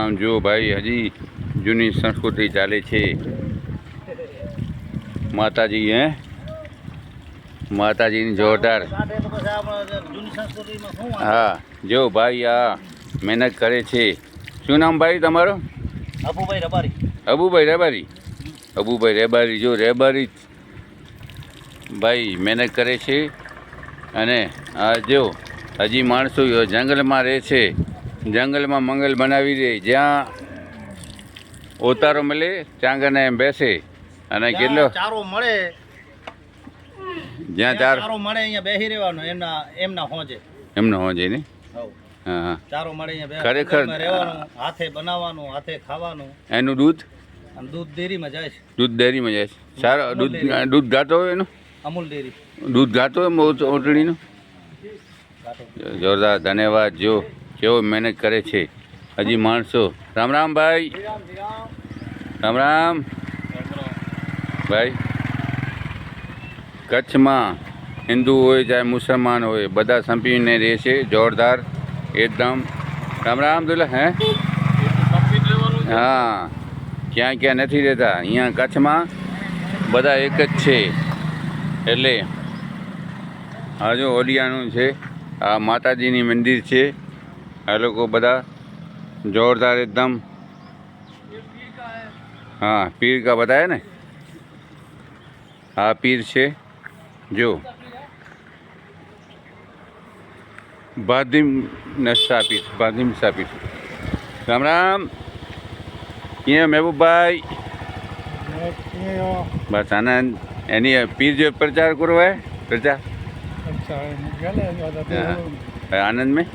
આમ જો ભાઈ હજી જૂની સંસ્કૃતિ ચાલે છે. માતાજી માતાજીની જોરદાર. હા જો ભાઈ આ મહેનત કરે છે. શું નામ ભાઈ તમારું? અબુભાઈ રબારી. અબુભાઈ રેબારી. અબુભાઈ રેબારી જો રેબારી ભાઈ મહેનત કરે છે. અને આ જો હજી માણસો જંગલમાં રહે છે. જંગલમાં મંગલ બનાવી દે, જ્યાં ઓતારો મળે ત્યાં આગળ એમ બેસે અને કેટલો ચારો મળે, જ્યાં ચારો મળે અહીંયા બેસી રહેવાનું એમના હોજે. એમનો હોજે ને. હઉ. હા ચારો મળે અહીંયા ખરેખર રહેવાનું, હાથે બનાવવાનું, હાથે ખાવાનું. એનું દૂધ અને દૂધ ડેરીમાં જાય છે. દૂધ ડેરીમાં જાય છે. સારો દૂધ ગાતો હોય એનું. અમૂલ ડેરી દૂધ ગાતો હોય ઓટડીનું. જોરદાર. ધન્યવાદ. જો કેવો મહેનત કરે છે હજી માણસો. રામ રામ ભાઈ. રામ રામ ભાઈ. કચ્છમાં હિન્દુ હોય ચાહે મુસલમાન હોય બધા સંપીને રહે છે. જોરદાર એકદમ. રામ રામ દુલ્લા. હે હા, ક્યાં ક્યાં નથી રહેતા. અહીંયા કચ્છમાં બધા એક જ છે. એટલે આ જો ઓલિયાનું છે, આ માતાજીની મંદિર છે. આ લોકો બધા જોરદાર एकदम. हाँ पीर का बताया ना. हाँ पीर છે જો બાદિમ સાપીર. બાદિમ સાપીર. રામ રામ. ક્યાં મહેબૂબભાઈ? બસ આનંદ. એની પીર જો પ્રચાર કરવો હે પ્રચાર આનंद में